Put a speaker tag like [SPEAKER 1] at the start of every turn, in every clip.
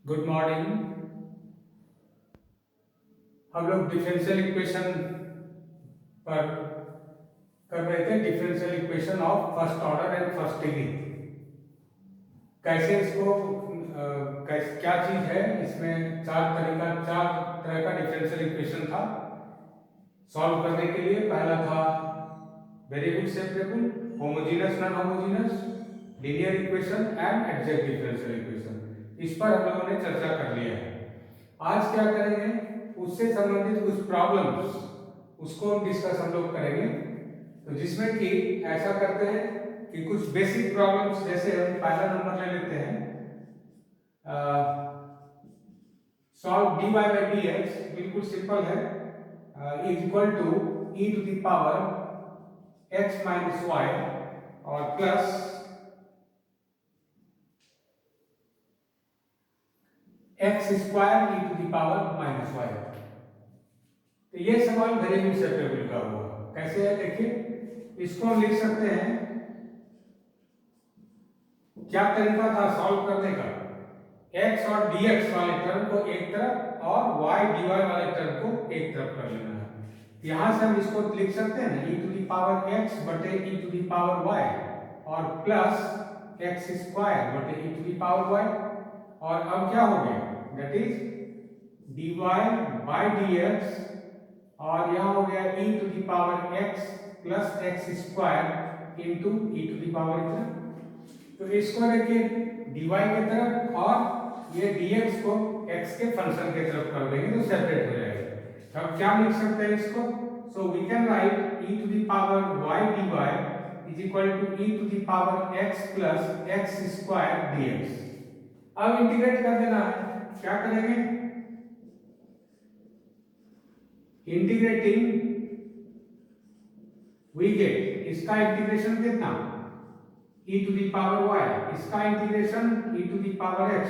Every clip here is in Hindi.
[SPEAKER 1] Good morning. हम लोग डिफरेंशियल इक्वेशन पर कर रहे थे। Differential equation of first order and first degree. कैसे इसको क्या चीज है इसमें। चार तरह का डिफरेंशियल इक्वेशन था सॉल्व करने के लिए। पहला था variable separable, homogeneous non homogeneous, linear equation and exact differential equation. इस पर हम लोगों ने चर्चा कर लिया है। आज क्या करेंगे, उससे संबंधित कुछ प्रॉब्लम्स उसको हम लोग करेंगे। तो जिसमें कि ऐसा करते हैं कि कुछ बेसिक प्रॉब्लम्स, जैसे हम पहला नंबर ले लेते हैं, सॉल्व dy बाई dx। बिल्कुल सिंपल है, is equal to e to the power x minus y और plus x square e to the power minus y. तो ये सवाल वेरिएबल सेपरेबल का हुआ। कैसे है देखिए, इसको हम लिख सकते हैं। क्या तरीका था सॉल्व करने का, x और dx वाले टर्म को एक तरफ और y dy वाले टर्म को एक तरफ कर लेना है। यहां से हम इसको लिख सकते हैं ना, e to the power x बटे e to the power y और प्लस x स्क्वायर बटे e to the power y। और अब क्या हो गया, that is dy by dx और यहाँ हो गया e to the power x plus x square into e to the power इतना। तो इसको देखिए dy की तरफ और ये dx को x के फंक्शन की तरफ कर देंगे तो सेपरेट हो जाएगा। तो अब क्या लिख सकते हैं इसको, so we can write e to the power y dy is equal to e to the power x plus x square dx। अब इंटीग्रेट कर देना है। क्या करेंगे, इंटीग्रेटिंग वी गेट इसका इंटीग्रेशन कितना, e to the power y, इसका integration e to the power x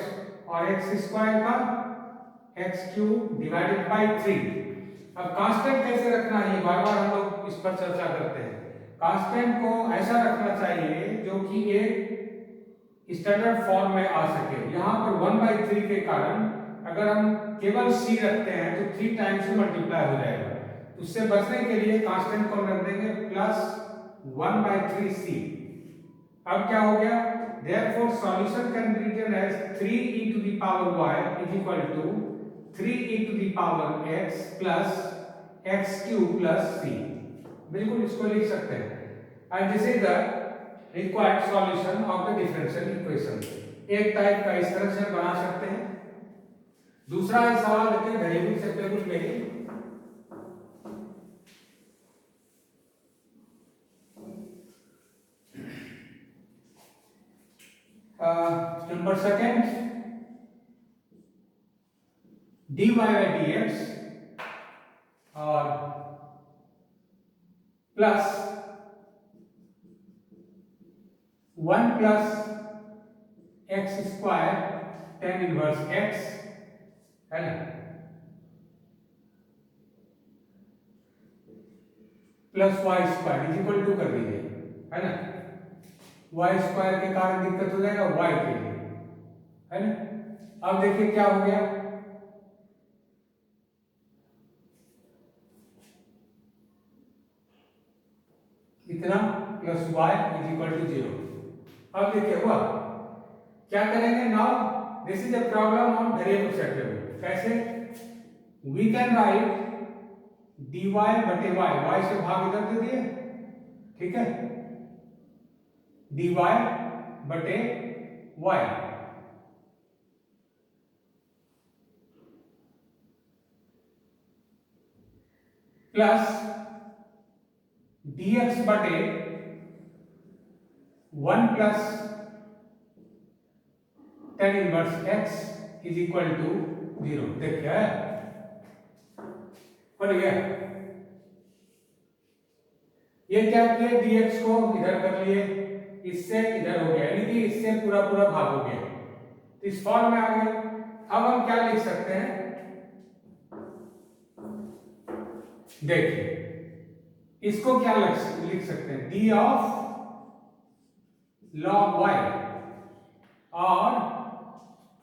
[SPEAKER 1] और x स्क्वायर का x क्यूब डिवाइडेड बाय 3। अब कांस्टेंट कैसे रखना है, बार बार हम लोग इस पर चर्चा करते हैं। कांस्टेंट को ऐसा रखना चाहिए जो कि एक स्टैंडर्ड फॉर्म में आ सके। यहाँ पर 1/3 के कारण अगर हम केवल c रखते हैं तो 3 टाइम्स से मल्टीप्लाई हो जाएगा। उससे बचने के लिए कांस्टेंट को हम रख देंगे प्लस 1/3c। अब क्या हो गया, therefore solution can be written as 3e to the power y is equal to 3e to the power x plus x cube plus c। बिल्कुल इसको लिख सकते हैं। and this is the required solution of the differential equation। एक टाइप का इस तरह से बना सकते हैं। दूसरा है सवाल देखते हैं वेरिएबल सेपरेबल में ही। Number second, dy by dx और plus 1 plus x square tan inverse x है ना, plus y square is equal to कर दीजिए, है ना। y स्क्वायर के कारण दिक्कत हो जाएगा y के लिए, है ना। अब देखिए क्या हो गया, इतना plus y is equal to 0। अब देखिए हुआ, क्या करेंगे now, this is a problem on variable separable. कैसे, वी कैन राइट dy बटे y, y से भाग इधर दे दिए, ठीक है, dy बटे y प्लस dx बटे 1 plus tan inverse x is equal to 0। देखिए बन गया। ये क्या किए, dx को इधर कर लिए, इससे इधर हो गया, यानी कि इससे पूरा पूरा भाग हो गया, तो इस फॉर्म में आ गया। अब हम क्या लिख सकते हैं, देखिए इसको क्या लिख सकते हैं, d ऑफ log y और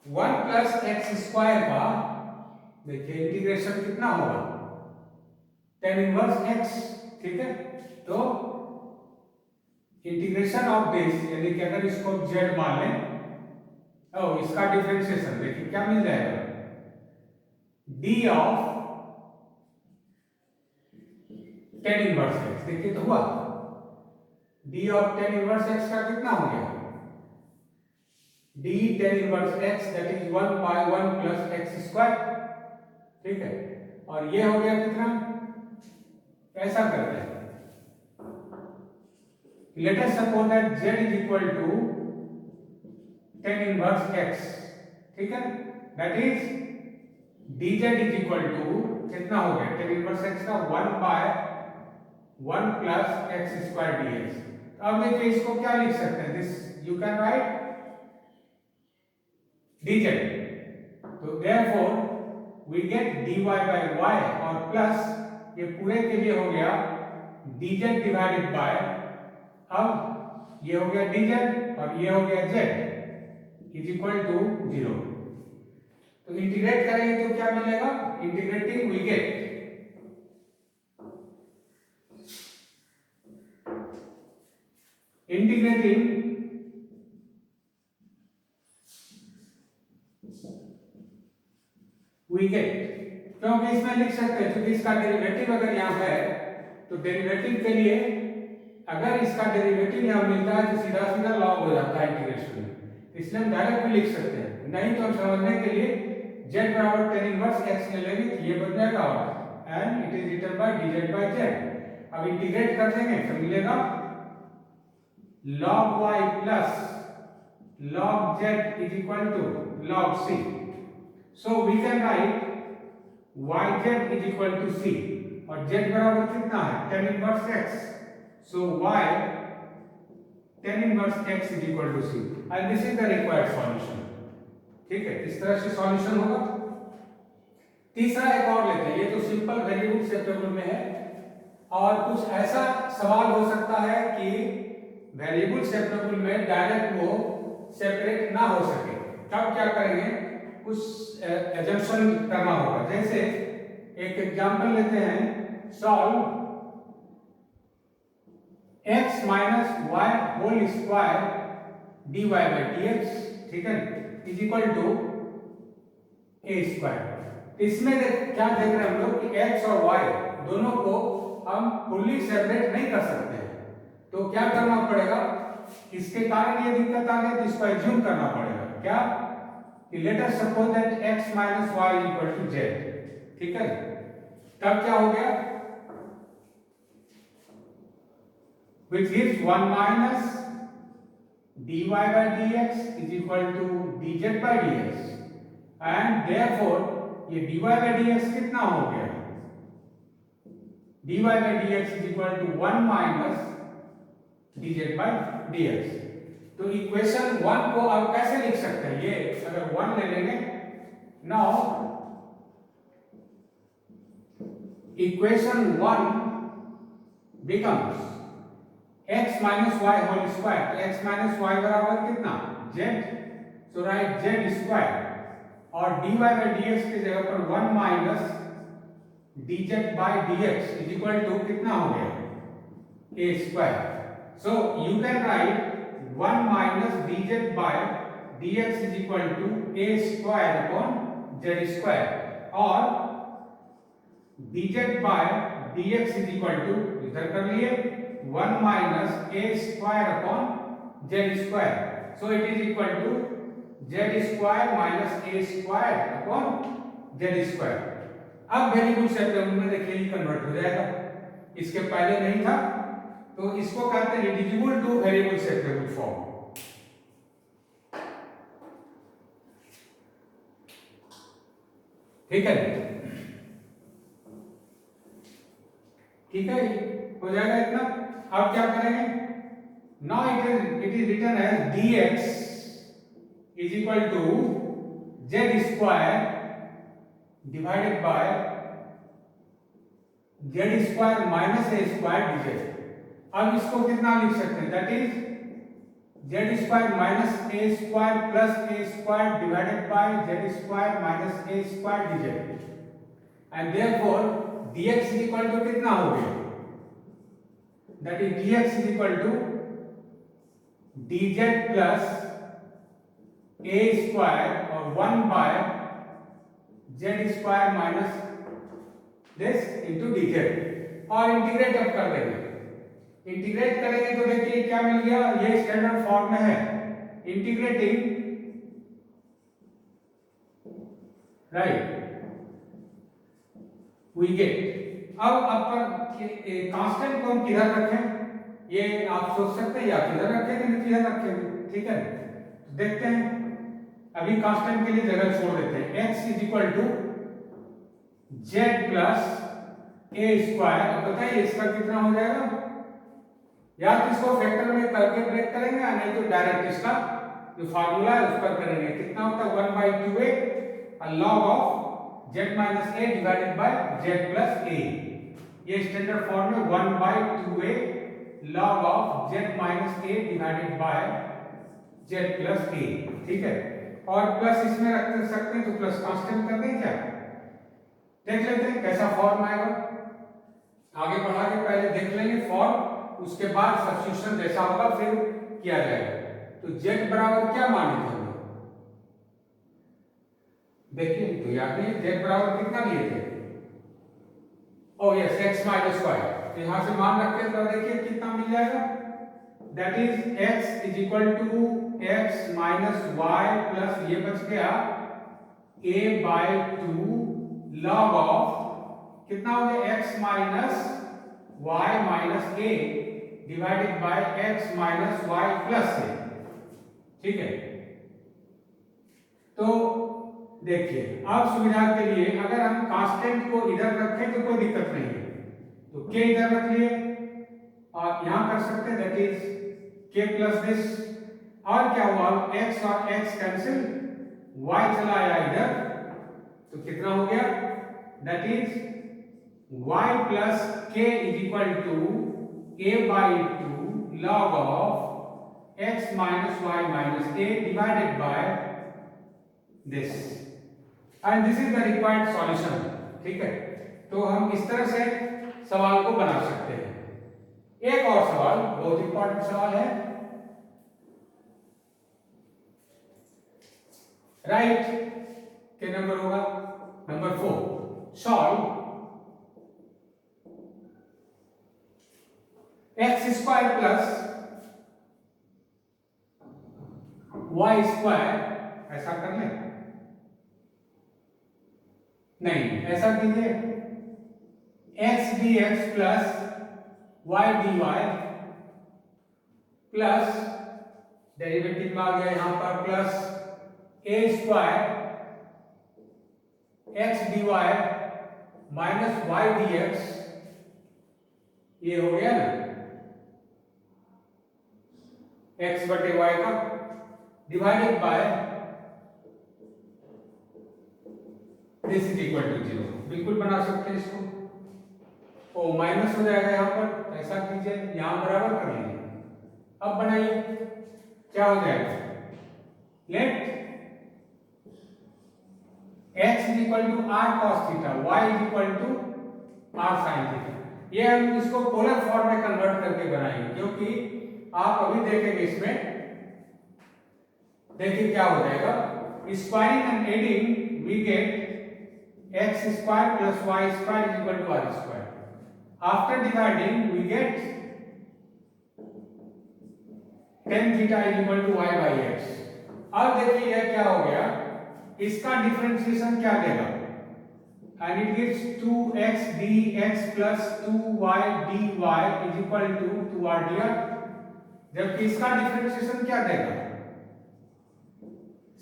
[SPEAKER 1] 1 प्लस एक्स स्क्वायर का देखिए इंटीग्रेशन कितना होगा, tan इनवर्स x, ठीक है। तो इंटीग्रेशन ऑफ दिस, यानी कि अगर इसको z मान लें, इसका डिफरेंशिएशन देखिए क्या मिल जाएगा, d of tan inverse x, देखिए तो हुआ d of tan inverse x का कितना हो गया, d tan inverse x that is 1 by 1 plus x square, ठीक है। और ये हो गया कितना, ऐसा करते हैं, let us suppose that z is equal to tan inverse x, ठीक है, that is dz is equal to कितना हो गया, tan inverse x का 1 by 1 plus x square dx। अब देखिए इसको क्या लिख सकते हैं, this you can write dz, तो therefore we get dy by y, और प्लस ये पूरे के लिए हो गया dz डिवाइडेड बाय, अब ये हो गया dz और ये हो गया z इज इक्वल टू 0। तो इंटीग्रेट करेंगे तो क्या मिलेगा, integrating we get integrating we get, क्योंकि इसमें लिख सकते हैं क्योंकि इसका डेरिवेटिव अगर यहाँ है तो डेरिवेटिव के लिए अगर इसका डेरिवेटिव यहाँ मिलता है तो सीधा सीधा लॉग हो जाता है इंटीग्रेशन में, इसलिए हम डायरेक्ट भी लिख सकते हैं, नहीं तो हम समझने के लिए z बराबर tan इनवर्स x ले लेंगे तो ये बन जाएगा and it is written by dz by z। अब इंटीग्रेट कर देंगे तो मिलेगा log y plus log z is equal to log c, so we can write yz is equal to c, और z बराबर कितना है tan inverse x, so y tan inverse x is equal to c and this is the required solution, ठीक है। इस तरह से सॉल्यूशन होगा। तीसरा एक और लेते हैं, ये तो सिंपल वेरिएबल सेपरेबल में है, और कुछ ऐसा सवाल हो सकता है कि वेरिएबल सेपरेबल में डायरेक्ट वो सेपरेट ना हो सके, तब क्या करेंगे, कुछ एजम्पशन करना होगा। जैसे एक एग्जांपल लेते हैं, solve x minus y whole square dy by dx, ठीक है, is equal to a square. इसमें क्या देख रहे हैं हम लोग कि x और y दोनों को हम फुल्ली सेपरेट नहीं कर सकते हैं, तो क्या करना पड़ेगा, इसके कारण ये दिक्कत आ गई तो इसको एज्यूम करना पड़ेगा क्या, कि let us suppose that x minus y equal to z, ठीक है। तब क्या हो गया, which gives 1 minus dy by dx is equal to dz by dx, and therefore ये dy by dx कितना हो गया, dy by dx is equal to 1 minus dz by dx। तो इक्वेशन 1 को अब कैसे लिख सकते हैं, ये अगर 1 ले लेंगे, now equation 1 becomes x minus y whole square, तो x minus y बराबर कितना z, so write z square, और dy by dx की जगह पर 1 minus dz by dx is equal to कितना हो गया a square, so you can write 1 minus dz by dx is equal to a square upon z square, और dz by dx is equal to इधर कर लिए 1 minus a square upon z square, so it is equal to z square minus a square upon z square। अब वेरिएबल सेपरेबल में देखिए ये कन्वर्ट हो जाएगा, इसके पहले नहीं था, तो इसको कहते हैं reducible two variable separable form, ठीक है, ठीक है, हो जाएगा इतना। अब क्या करेंगे, now it is written as dx is equal to z square divided by z square minus a square dz। अब इसको कितना लिख सकते हैं, that is z square minus a square plus a square divided by z square minus a square dz and therefore dx is equal to कितना हो गया, that is dx is equal to dz plus a square और 1 by z square minus this into dz और इंटीग्रेट अब कर देंगे। इंटीग्रेट करेंगे तो देखिए क्या मिल गया, ये स्टैंडर्ड फॉर्म में है, इंटीग्रेटिंग राइट वी गेट। अब अपर कांस्टेंट को हम किधर रखें, ये आप सोच सकते हैं, या किधर रखेंगे या किधर रखेंगे, ठीक है। तो देखते हैं, अभी कांस्टेंट के लिए जगह छोड़ देते हैं। x is equal to z plus a square. अब बताइए इसका कितना हो जाएगा, या तो इसको फैक्टर में करके ब्रेक करेंगे या नहीं तो डायरेक्ट इसका जो फार्मूला है उस पर करेंगे। कितना होता है 1/2a log of z minus a divided by z plus a। ये स्टैंडर्ड फॉर्म में 1/2a log of z minus a divided by z plus a, ठीक है। और प्लस इसमें रख सकते हैं तो प्लस कांस्टेंट कर दें, क्या देख लेते हैं कैसा फॉर्म आएगा। आगे बढ़ा के पहले देख लेंगे फॉर्म, उसके बाद सब्स्टिट्यूशन जैसा होगा फिर किया जाएगा। तो z बराबर क्या माने थे, देखिए तो याद नहीं, z बराबर कितना लिए थे, ओ यस x माइनस y। तो यहां से मान रखते हैं तो देखिए कितना मिल जाएगा, that is x is equal to x minus y plus ये बच गया a/2 log ऑफ कितना हो गया x minus y minus a divided by x minus y plus a, ठीक है। तो देखिए अब सुविधा के लिए अगर हम कांस्टेंट को इधर रखें तो कोई दिक्कत नहीं है, तो k इधर रख लिए और यहां कर सकते हैं, that is k plus this. और क्या हुआ, x और x कैंसिल, y चला आया इधर, तो कितना हो गया, that is y plus k is equal to a/2 log of x minus y minus a divided by this and this is the required solution, ठीक है। तो हम इस तरह से सवाल को बना सकते हैं। एक और सवाल बहुत इंपॉर्टेंट सवाल है, राइट क्या नंबर होगा, number 4। Solve x square plus y square, ऐसा कर ले, नहीं ऐसा कीजिए, x dx plus y dy plus derivative आ गया यहां पर plus a square x dy minus y dx, ये हो गया ना x बटे y का divided by this is equal to 0। बिल्कुल बना सकते हैं इसको, ओ माइनस हो जाएगा यहां पर, ऐसा कीजिए यहां बराबर कर लीजिए। अब बनाइए क्या हो जाएगा, let x is equal to r cos theta, y is equal to r sin theta. ये हम इसको पोलर फॉर्म में कन्वर्ट करके बनाएंगे, क्योंकि आप अभी देखेंगे इसमें, देखिए क्या हो जाएगा, squaring and adding we get x square plus y square is equal to r square. After dividing we get tan theta is equal to y by x। अब देखिए यह क्या हो गया, इसका डिफरेंशिएशन क्या देगा, and it gives 2x dx plus 2y dy is equal to 2r dr। जबकि इसका डिफरेंशिएशन क्या देगा,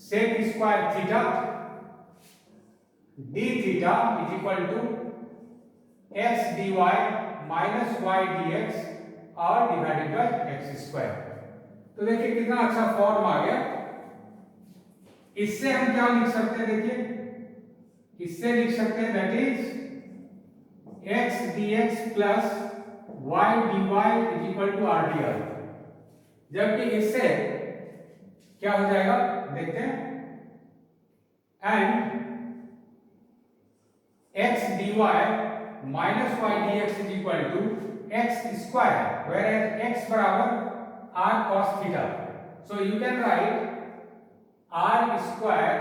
[SPEAKER 1] sec square theta d theta is equal to x dy minus y dx और डिवाइडेड बाय x स्क्वायर। तो देखिए कितना अच्छा फॉर्म आ गया। इससे हम क्या लिख सकते हैं, देखिए इससे लिख सकते हैं that is x dx plus y dy is equal to r dr। जबकि इससे क्या हो जाएगा देखते हैं। And x dy minus y dx is equal to x square, whereas x बराबर r cos theta. So you can write r square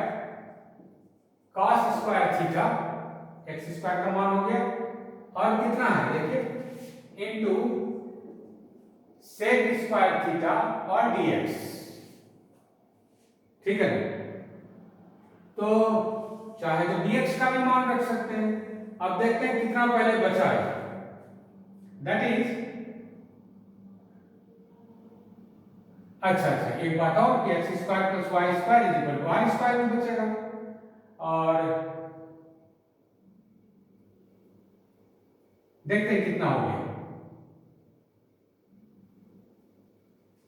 [SPEAKER 1] cos square theta, x square का मान हो गया, और कितना है देखिए इनटू sec स्क्वायर थीटा और dx, ठीक है। तो चाहे तो dx का भी मान रख सकते हैं। अब देखते हैं कितना पहले बचा है, दैट इज अच्छा एक बात और कि x square plus y square is equal to r square भी बचेगा, और देखते हैं कितना हो गया।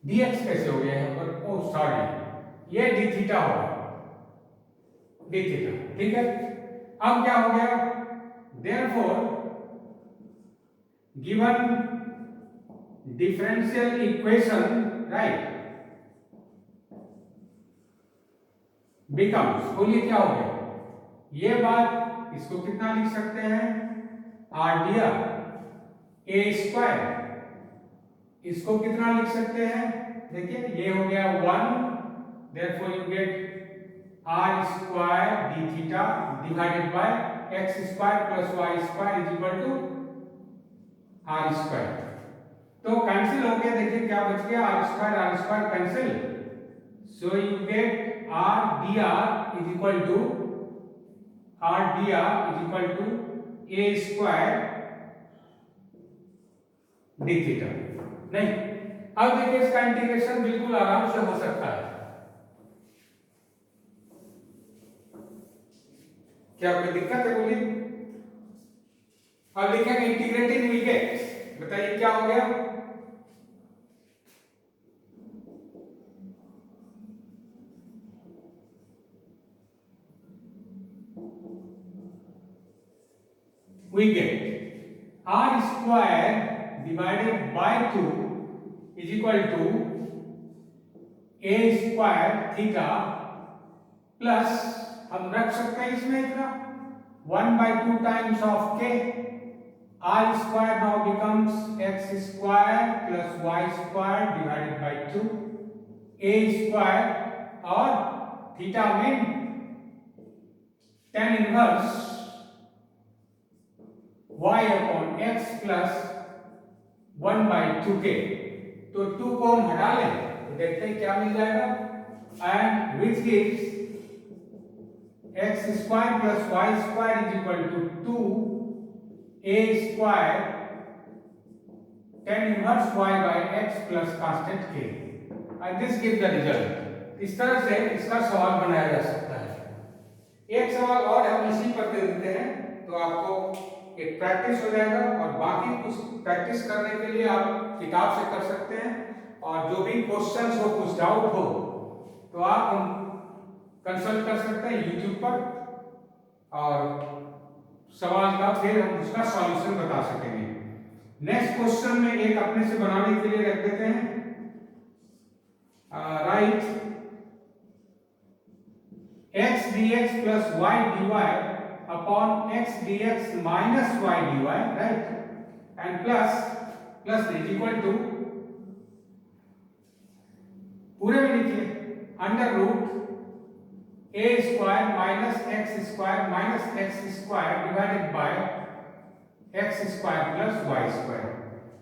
[SPEAKER 1] dx कैसे हो गया यहाँ पर, ओ सॉरी ये d थीटा होगा, d थीटा, ठीक है। अब क्या हो गया, therefore given differential equation right becomes, बोलिए क्या हो गया ये बात, इसको कितना लिख सकते हैं r dr a स्क्वायर, इसको कितना लिख सकते हैं देखिए ये हो गया 1, therefore you get r square d theta divided by x square plus y square is equal to r square. तो कैंसिल हो गया, देखिए क्या बच गया, r square cancel, so you get r dr is equal to a square d theta. नहीं, अब देखिए इसका इंटीग्रेशन बिल्कुल आराम से हो सकता है। क्या कोई दिक्कत है बोलिए। अब लिखेंगे इंटीग्रेटिंग विल गेट, बताइए क्या हो गया, we get r square divided by 2 is equal to a square theta plus, हम रख सकते हैं इसमें इतना 1/2 times of k, r square now becomes x square plus y square divided by 2, a square और theta में tan inverse y upon x plus 1/2k, तो 2 को हम हटा लें तो देखते हैं क्या मिल जाएगा, and which gives x square plus y square is equal to 2 a square tan inverse y by x plus constant k, and this gives the result। इस तरह से इसका सवाल बनाया जा सकता है। एक सवाल और हम इसी पर दे देते हैं तो आपको एक प्रैक्टिस हो जाएगा, और बाकी कुछ प्रैक्टिस करने के लिए आप किताब से कर सकते हैं, और जो भी क्वेश्चंस हो, कुछ डाउट हो तो आप कंसल्ट कर सकते हैं यूट्यूब पर, और सवाल का फिर हम उसका सॉल्यूशन बता सकेंगे। नेक्स्ट क्वेश्चन में एक अपने से बनाने के लिए रख देते हैं, right x dx plus y dy upon x dx minus y dy, right, and plus is equal to, पूरे में लिखिए under root a square minus x square minus x square divided by x square plus y square.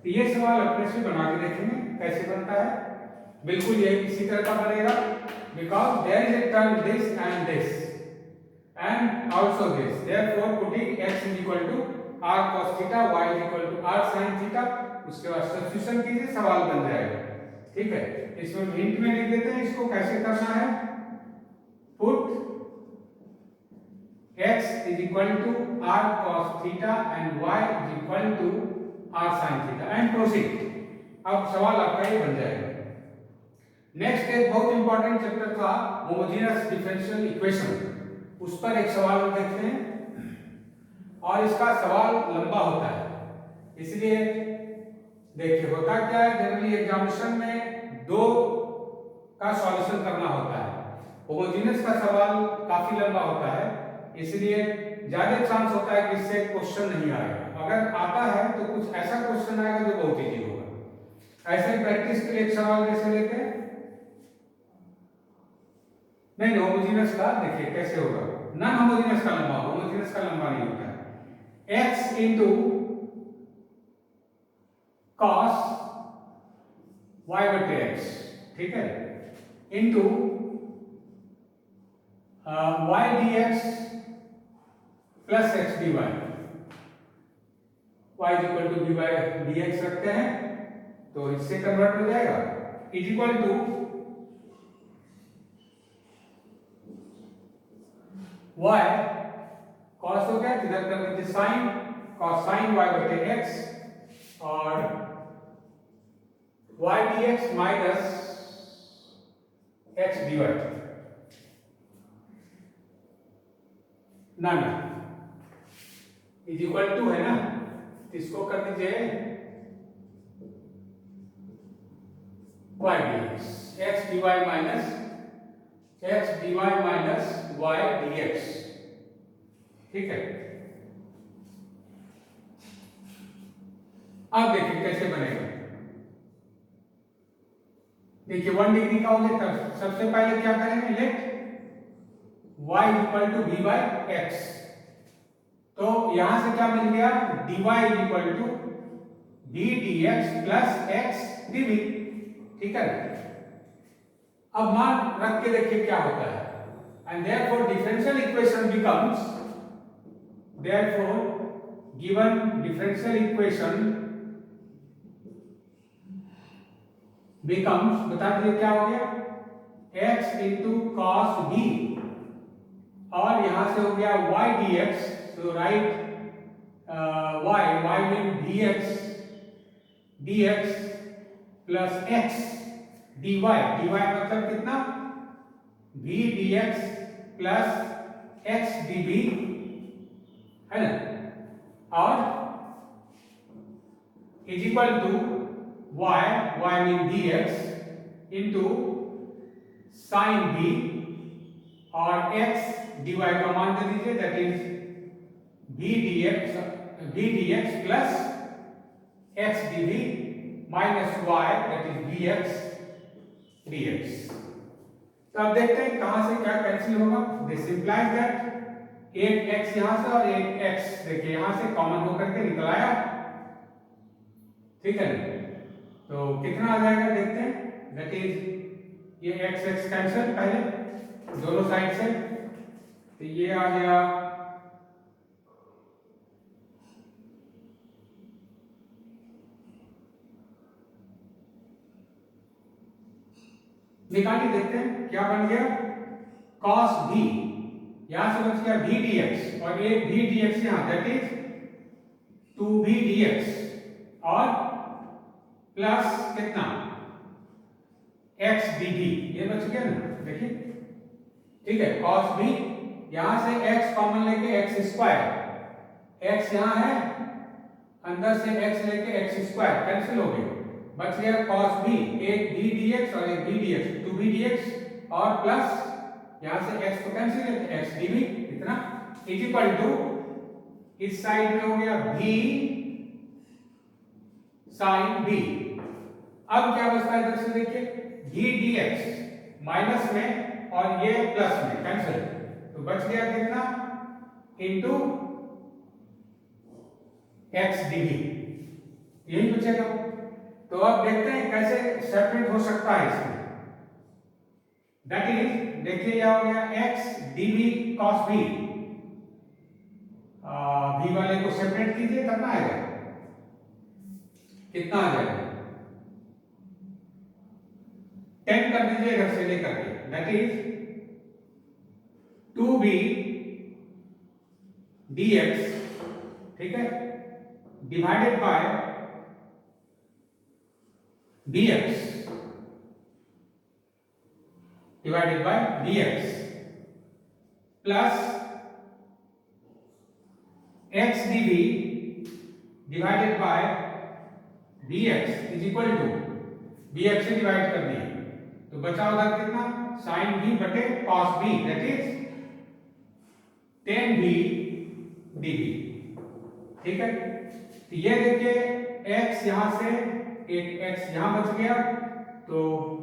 [SPEAKER 1] तो ये सवाल अपने से बना के देखेंगे कैसे बनता है, बिल्कुल ये इसी तरह का बनेगा, because there is a term this and this and also this, therefore putting x is equal to r cos theta, y is equal to r sin theta, उसके बाद सब्स्टिट्यूशन कीजिए, सवाल बन जाएगा। ठीक है, इसमें हिंट में लिख देते हैं इसको कैसे करना है, put x is equal to r cos theta and y is equal to r sin theta and proceed। अब सवाल आपका ये बन जाएगा। नेक्स्ट एक बहुत इंपॉर्टेंट चैप्टर था होमोजेनियस डिफरेंशियल इक्वेशन, उस पर एक सवाल हम देखते हैं, और इसका सवाल लंबा होता है, इसलिए देखिए होता क्या है, जनरली एग्जामिनेशन में 2 का सॉल्यूशन करना होता है। होमोजेनियस का सवाल काफी लंबा होता है, इसलिए ज्यादा चांस होता है कि इससे क्वेश्चन नहीं आएगा। अगर आता है तो कुछ ऐसा क्वेश्चन आएगा जो बहुत इजी होगा। ऐसे प्रैक्टिस के लिए एक सवाल जैसे लेते हैं, नहीं होमोजेनियस का देखिए कैसे होगा, नॉन होमोजेनियस का लंबा, होमोजेनियस का लंबा नहीं होता है। x इंटू cos y बटे x, ठीक है, into y dx plus x dy, y is equal to dy dx रखते हैं तो इससे कन्वर्ट हो जाएगा, is equal to y cos हो गया, इधर कर दीजिए sin, cos sin y बटे x और y dx minus x dy, ना इज इक्वल टू है ना, इसको कर दीजिए y dx, x dy minus x dy minus y dx, ठीक है। अब देखिए कैसे बनेगा, देखिए 1 डिग्री का हो गया, तब सबसे पहले क्या करेंगे, let y equal to v by x, तो यहां से क्या मिल गया, dy equal to v dx plus x dv, ठीक है। अब मान रख के देखिए क्या होता है, and therefore differential equation becomes, therefore given differential equation becomes, बता दीजिए क्या हो गया, x into cos v और यहां से हो गया y dx, so write y mean dx plus x dy, मतलब कितना, v dx plus x dv, है ना, और is equal to y mean dx into sin v और x dy का मान दे दीजिए, that is v dx plus x dv minus y that is vx dx। तो अब देखते हैं कहां से क्या कैंसिल होगा, दिस इंप्लाइज दैट एक x यहां से और एक x देखिए यहां से कॉमन होकर के निकल आया, ठीक है, तो कितना आ जाएगा देखते हैं, दैट इज ये x कैंसिल पहले दोनों साइड से, तो ये आ गया निकालिए, देखते हैं क्या बन गया, cos v यहां से बच गया v dx और एक v dx यहां, दैट इज 2v dx और प्लस कितना x dv, ये बच गया ना, देखिए, ठीक है, cos v यहां से x कॉमन लेके x स्क्वायर, x यहां है अंदर से x लेके x स्क्वायर कैंसिल हो गया, बच गया cos v, एक v dx और एक v dx, 2v dx और प्लस यहां से x को कैंसिल करके x dv, इतना इज इक्वल टू इस साइड में हो गया v sin v। अब क्या बचता है इधर से देखिए, v dx माइनस में और ये प्लस में कैंसिल, तो बच गया कितना, इनटू x dv, यही बचेगा। तो अब देखते हैं कैसे सेपरेट हो सकता है इसमें, दैट इज देखिए क्या हो गया, x dv cos v, v वाले को सेपरेट कीजिए तब ना आएगा, कितना आ जाएगा, 10 कर दीजिए इधर से लेकर के, दैट इज 2v dx, ठीक है, divided by dx divided by dx plus x dv divided by dx is equal to, dx से डिवाइड कर दिए तो बचा उधर कितना sin v बटे cos v that is tan v dv। ठीक है, तो ये देखिए x यहां से एक x यहां बच गया, तो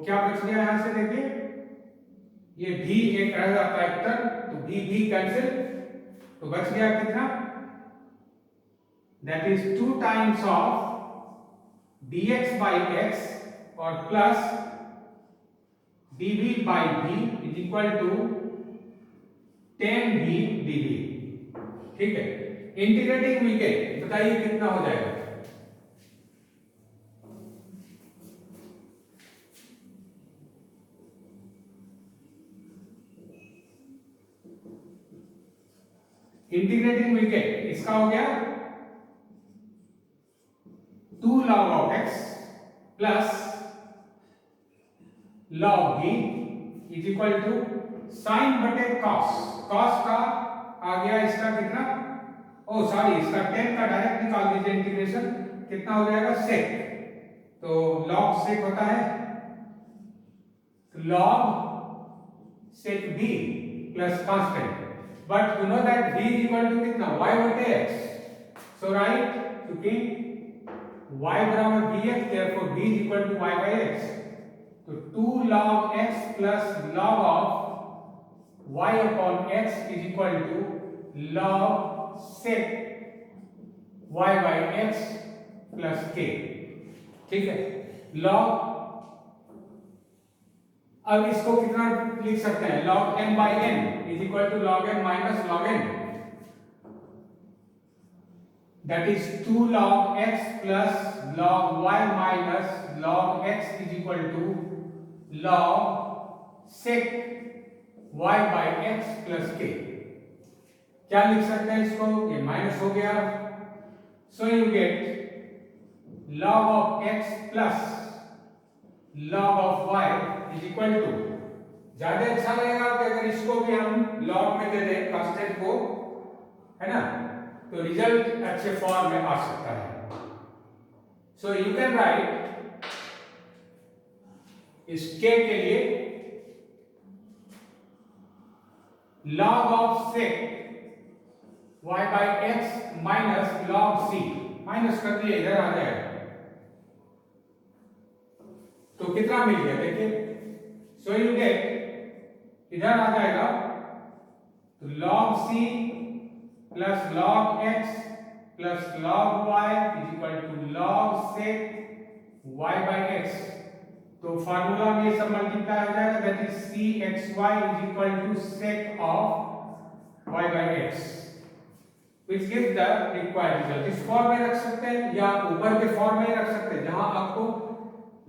[SPEAKER 1] क्या बच गया यहां से देखिए ये v एक रह जाता है फैक्टर, तो v कैंसिल, तो बच गया कितना that is 2 times of dx by x और plus dv by v is equal to tan v dv। ठीक है, इंटीग्रेटिंग वी गेट, बताइए कितना हो जाएगा। इंटीग्रेटिंग वी गेट इसका हो गया 2 log of x plus log v is equal to sine बटे cos, cos का आ गया इसका कितना, ओ सॉरी इसका tan का डायरेक्ट निकाल दीजिए इंटीग्रेशन, कितना हो जाएगा sec, तो log sec होता है log sec v plus constant, but you know that v is equal to कितना y बटे x, सो राइट क्योंकि y बराबर vx, therefore v is equal to y by x, तो 2 log x plus log of y upon x is equal to log sec y by x plus k। ठीक है, log, अब इसको कितना लिख सकते हैं, log m by n is equal to log m minus log n, that is 2 log x plus log y minus log x is equal to log sec y by x plus k। क्या लिख सकते हैं इसको, ये माइनस हो गया, सो you gate log of x plus log of y is equal to, ज्यादा अच्छा लगेगा कि अगर इसको भी हम log में दे दें कांस्टेंट को, है ना, तो रिजल्ट अच्छे फॉर्म में आ सकता है। सो यू कैन राइट इस k के लिए log of sec y by x minus log c, minus कर दिए इधर आ जाएगा, तो कितना मिल गया देखिए, सो यू गेट इधर आ जाएगा तो log c plus log x plus log y is equal to log sec y by x, तो फार्मूला में ये सब मल्टीप्लाई हो जाएगा, that is cxy is equal to sec of y by x which gives the required result। इस फॉर्म में रख सकते हैं या ऊपर के फॉर्म में रख सकते हैं, जहां आपको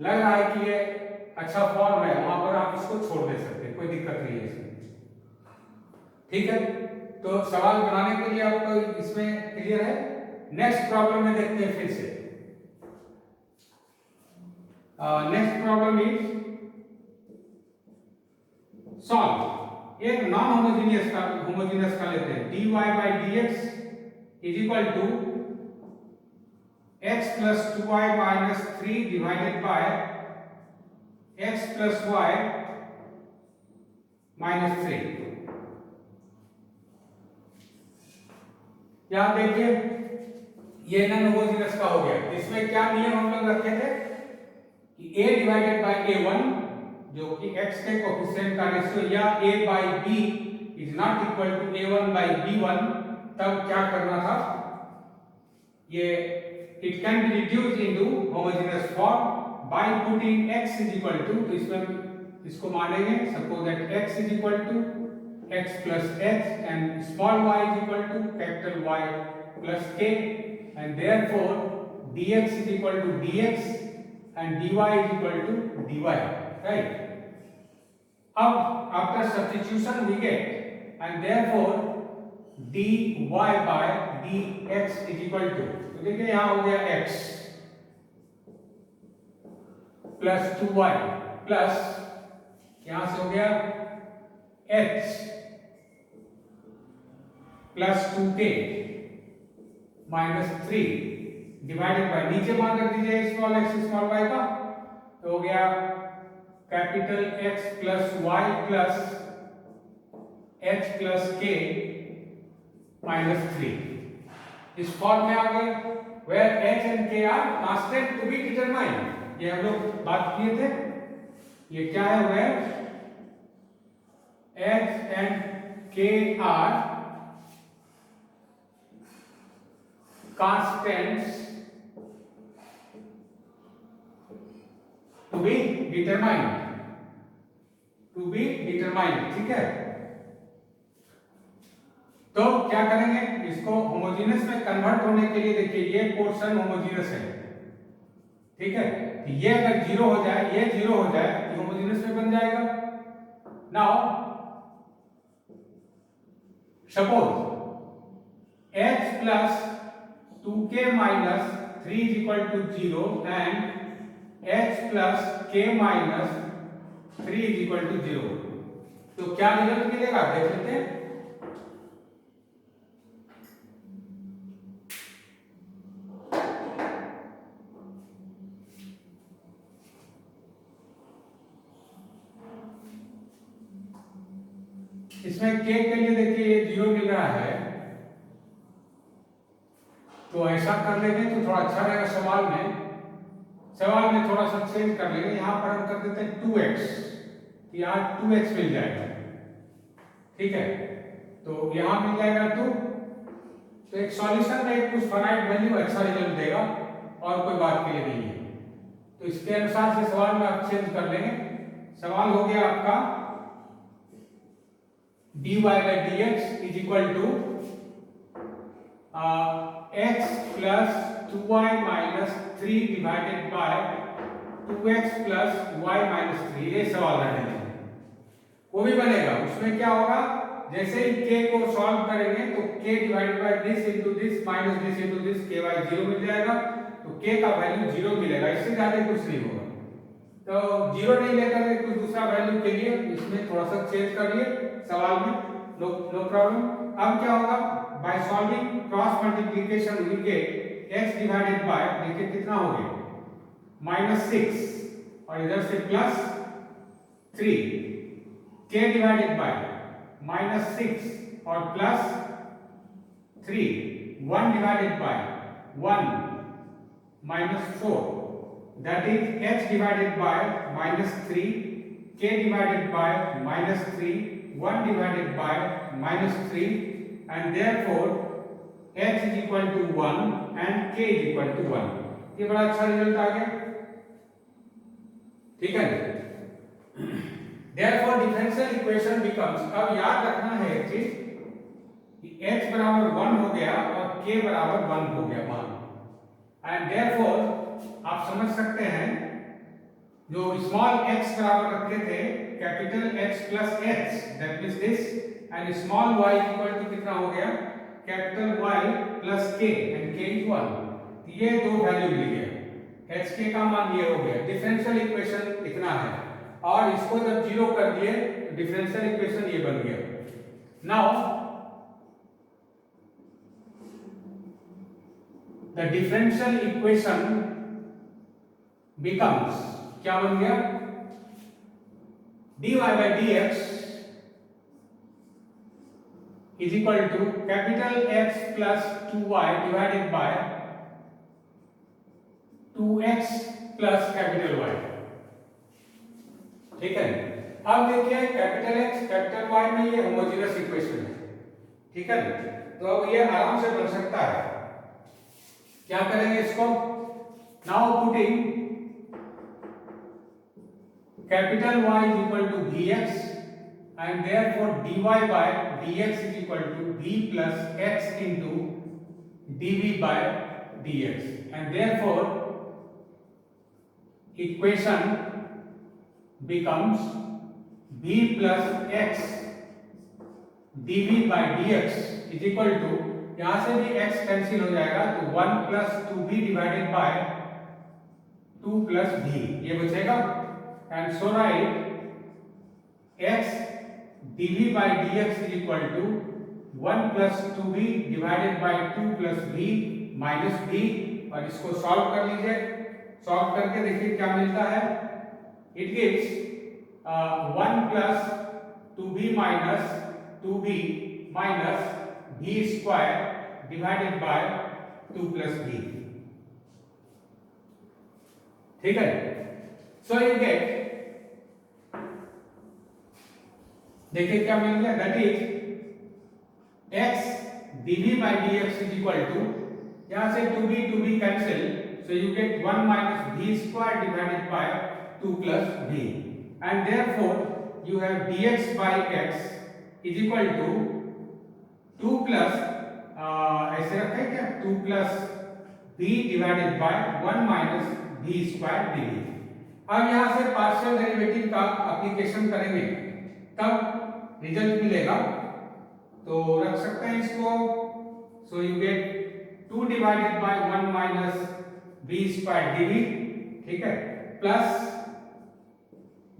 [SPEAKER 1] लग रहा है कि ये अच्छा फॉर्म है वहां पर आप इसको छोड़ दे सकते हैं, कोई दिक्कत नहीं है इसमें। ठीक है, तो सवाल बनाने के लिए आपको इसमें क्लियर है। नेक्स्ट प्रॉब्लम में देखते हैं फिर से, नेक्स्ट प्रॉब्लम इज सॉल्व, एक नॉन होमोजेनियस का लेते हैं, dy by dx is equal to x plus 2y minus 3 divided by x plus y minus 3। यहां देखिए ये नॉन होमोजेनियस का हो गया, इसमें क्या नियम हम लोग रखे थे कि a डिवाइडेड बाय a1 जो कि x के कोएफिशिएंट का रेशियो या a by b इज not equal to a1 by b1, तब क्या करना था, ये it can be reduced into homogeneous form by putting x is equal to, तो इसमें इसको मानेंगे suppose that x is equal to x plus h and small y is equal to capital Y plus k, and therefore dx is equal to dx and dy is equal to dy, right? अब after substitution we get and therefore dy by dx is equal to, तो देखिए यहाँ हो गया x plus 2y plus यहाँ से हो गया h plus 2k minus 3 divided by, नीचे मान कर दीजिए स्मॉल x स्मॉल y का, तो हो गया capital X plus Y plus H plus K minus 3 इस फॉर्म में आ गए, where H and K are constant to be determined। ये हम लोग बात किए थे। ये क्या है, where H and K are constants to be determined, ठीक है। तो क्या करेंगे, इसको होमोजेनस में कन्वर्ट होने के लिए देखिए ये पोर्शन होमोजेनस है, ठीक है। तो ये अगर जीरो हो जाए, ये जीरो हो जाए तो होमोजेनस में बन जाएगा। Now suppose h plus 2k minus 3 is equal to 0 and h plus k minus 3 is equal to 0, तो क्या रिजल्ट मिलेगा देख लेते हैं। इसमें k के लिए देखिए ये 0 मिल रहा है, तो ऐसा कर लेंगे तो थोड़ा अच्छा रहेगा। सवाल में थोड़ा सा चेंज कर लेंगे, यहाँ पर हम कर देते हैं 2x, यहाँ 2x मिल जाएगा, ठीक है। तो यहाँ मिल जाएगा 2, तो एक सॉल्यूशन में कुछ फाइनाइट वैल्यू अच्छा रिजल्ट देगा और कोई बात के लिए नहीं है। तो इसके अनुसार से सवाल में आप चेंज कर लेंगे। सवाल हो गया आपका dy by dx is equal to x plus 2y minus 3 divided by 2x plus y minus 3, ये सवाल रहने देंगे। वो भी बनेगा, उसमें क्या होगा, जैसे ही k को सॉल्व करेंगे तो k divided by this into this minus this into this ky 0 मिल जाएगा, तो k का वैल्यू 0 मिलेगा, इससे ज्यादा कुछ नहीं होगा। तो 0 नहीं लेकर के कुछ दूसरा वैल्यू के लिए इसमें थोड़ा सा चेंज कर लिए सवाल में, नो प्रॉब्लम। अब क्या होगा, by solving cross multiplication we get x divided by, देखिए कितना हो गया -6 और इधर से +3, k डिवाइडेड बाय -6 और +3, 1 divided by 1 -4, that is h divided by -3, k divided by -3, 1 divided by -3, and therefore h is equal to 1 and k is equal to 1। ये बड़ा अच्छा रिजल्ट आ गया, ठीक है। therefore differential equation becomes, अब याद रखना है एक चीज कि h बराबर 1 हो गया और k बराबर 1 हो गया मान, and therefore आप समझ सकते हैं जो स्मॉल x बराबर रखे थे capital X plus h, that means this, and small y equal to कितना हो गया, capital Y plus k, and k is 1। ये दो वैल्यू मिल गया, h k का मान ये हो गया। डिफरेंशियल इक्वेशन इतना है, और इसको जब जीरो कर दिए तो डिफरेंशियल इक्वेशन ये बन गया। Now the differential equation becomes, क्या बन गया, dy by dx is equal to capital X plus 2y divided by 2x plus capital Y, ठीक है। अब देखिए कैपिटल X कैपिटल Y में ये होमोजेनस इक्वेशन है, ठीक है। तो अब ये आराम से बन सकता है। क्या करेंगे इसको, now putting capital Y is equal to Vx and therefore dy by dx is equal to V plus x into dV by dx, and therefore equation becomes V plus x dV by dx is equal to, यहां से भी x कैंसिल हो जाएगा तो 1 plus 2v divided by 2 plus v, ये बचेगा, and so right x dv by dx is equal to 1 plus 2v divided by 2 plus v minus v, और इसको सॉल्व कर लीजिए। सॉल्व करके देखिए क्या मिलता है, it gives 1 plus 2b minus 2b minus b square divided bye 2 plus b। ठीक है, सो यू गेट, देखिए क्या मिल गया, that is x dv by dx is equal to, यहां से 2b cancel, so you get 1 minus b square divided by 2 plus b, and therefore you have dx by x is equal to 2 plus ऐसे रखें क्या, 2 plus b divided by 1 minus b square dv। अब यहां से पार्शियल डेरिवेटिव का एप्लीकेशन करेंगे तब रिजल्ट मिलेगा, तो रख सकते हैं इसको, सो you gate 2 divided by 1 minus b square dv, ठीक है, plus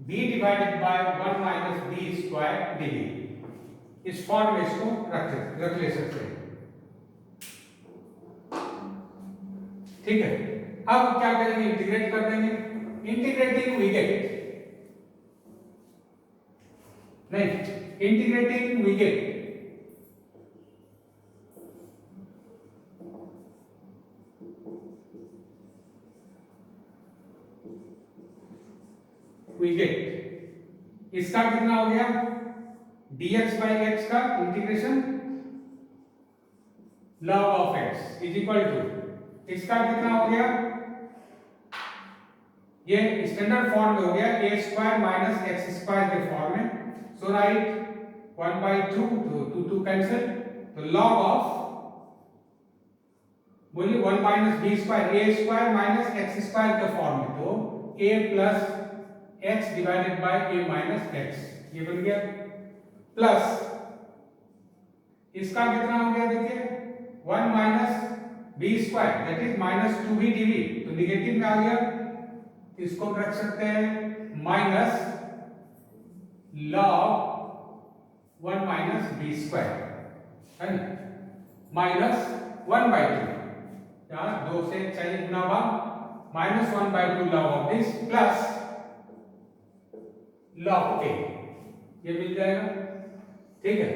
[SPEAKER 1] b divided by 1 minus b square dv। इस फॉर्म में इसको रख ले सकते हैं। ठीक है, अब क्या करेंगे, इंटीग्रेट कर देंगे। इंटीग्रेटिंग वी गेट, नहीं, इंटीग्रेटिंग वी गेट इसका कितना हो गया, dx by x का integration log of x is equal to, इसका कितना हो गया, ये स्टैंडर्ड फॉर्म में हो गया a square minus x square के फॉर्म में, सो राइट 1/2 तो 2 कैंसिल, तो log ऑफ, बोलिए 1 minus b square, a square minus x square के फॉर्म में, तो a plus x divided bye a minus x, ये बन गया, प्लस इसका कितना हो गया, देखिए 1 minus b square that is minus 2b dv, तो निगेटिव में आ गया, इसको रख सकते हैं minus log 1 minus b square, है ना, माइनस 1/2, यहां 2 से चाहिए गुना हुआ, minus 1/2 log of this plus log के, ये मिल जाएगा। ठीक है,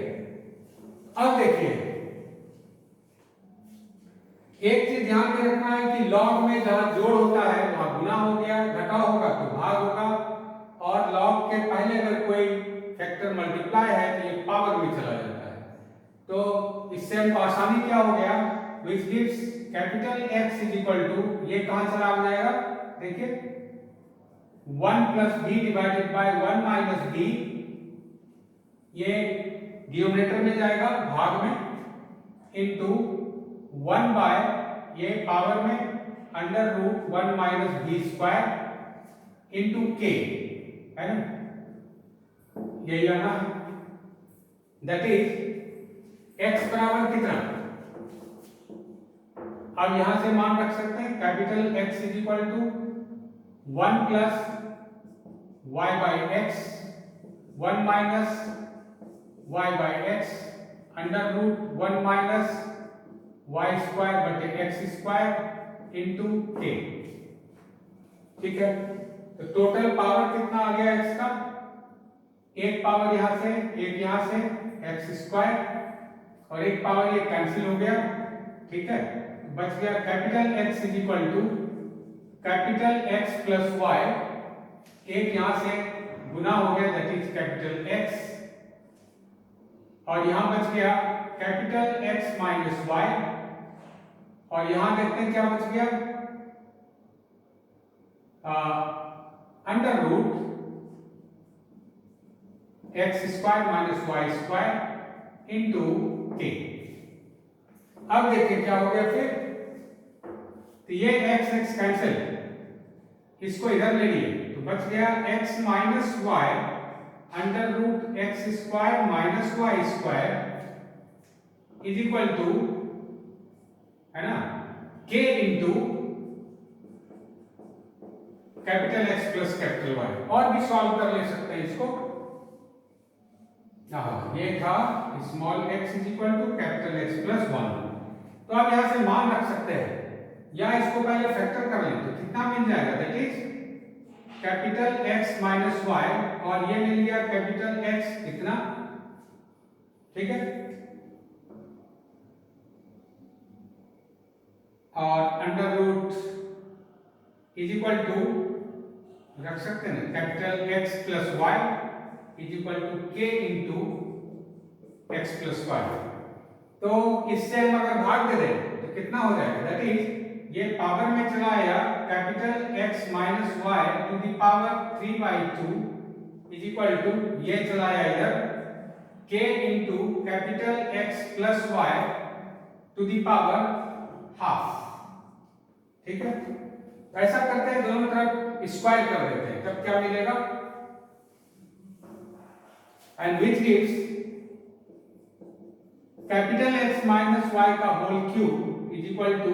[SPEAKER 1] अब देखिए एक चीज ध्यान में रखना है कि लॉग में जहां जोड़ होता है वहां गुना हो गया, घटा होगा तो भाग होगा, और लॉग के पहले अगर कोई फैक्टर मल्टीप्लाई है तो ये पावर में चला जाता है, तो इससे हमको आसानी क्या हो गया, which gives capital X is equal to, ये कहां चला आ जाएगा, देखिए 1 plus b divided by 1 minus b, ये डिनोमिनेटर में जाएगा भाग में, इनटू 1 बाय ये पावर में under root 1 minus b square into k, है ना, यही आना, दैट इज x बराबर कितना, अब यहां से मान रख सकते हैं capital X is equal to 1 plus y by x, 1 minus y by x under root 1 minus y square बटे x स्क्वायर इनटू k। ठीक है, तो टोटल पावर कितना आ गया x का, एक पावर यहां से, एक यहां से, x स्क्वायर, और एक पावर ये कैंसिल हो गया। ठीक है, बच गया capital X is equal to capital X plus y, एक यहां से गुना हो गया दैट इज कैपिटल X, और यहां बच गया कैपिटल X माइनस y, और यहां देखते हैं क्या बच गया, under root x square minus y square into k। अब देखिए क्या हो गया फिर, तो ये x x कैंसिल, इसको इधर ले लिए तो बच गया x minus y under root x square minus y square is equal to, है ना, k into capital X plus capital Y, और भी सॉल्व कर ले सकते हैं इसको। ये था small x is equal to capital X plus 1, तो आप यहां से मान रख सकते हैं, या इसको पहले फैक्टर कर लें तो कितना मिल जाएगा, that is capital X minus y और ये मिल गया कैपिटल X कितना, ठीक है, और under root is equal to रख सकते हैं ना capital X plus y is equal to k into x plus y. तो इससे हम अगर भाग दे दें तो कितना हो जाएगा, दैट इज ये पावर में चला आया capital X minus y to the power 3/2 is equal to ये चला आया इधर k into capital X plus y to the power half, ठीक है। ऐसा करते हैं, दोनों तरफ स्क्वायर कर देते हैं, तब क्या मिलेगा, and which gives capital X minus y का whole cube is equal to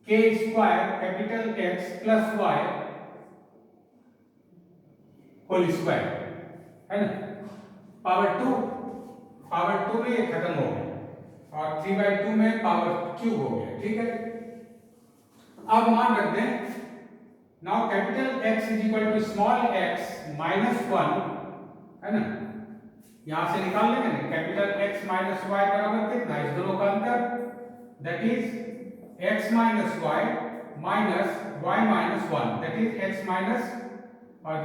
[SPEAKER 1] k square capital X plus y whole square, है ना। पावर 2 में ये खत्म हो गया और 3/2 में पावर क्यूब हो गया, ठीक है। अब मान रख दें, now capital X is equal to small x minus 1, है ना, यहां से निकाल लेंगे ना, कैपिटल X माइनस वाई बराबर कितना, इस दोनों का अंतर, that is x minus y minus y minus 1, that is x minus और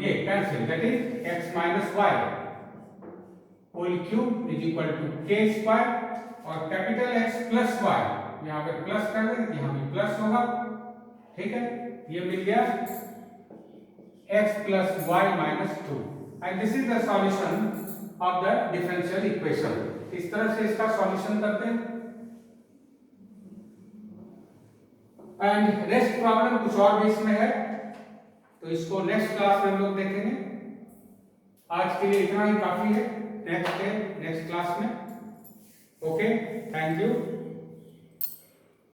[SPEAKER 1] ये cancel, that is x minus y whole cube is equal to k square और कैपिटल X प्लस वाई, यहां पे प्लस कर देंगे, यहां भी प्लस होगा, ठीक है। ये मिल गया x plus y minus 2 and this is the solution of the differential equation. इस तरह से इसका सॉल्यूशन करते हैं एंड नेक्स्ट प्रॉब्लम कुछ और भी इसमें है, तो इसको नेक्स्ट क्लास में हम लोग देखेंगे। आज के लिए इतना ही काफी है, नेक्स्ट क्लास में। Okay, thank you.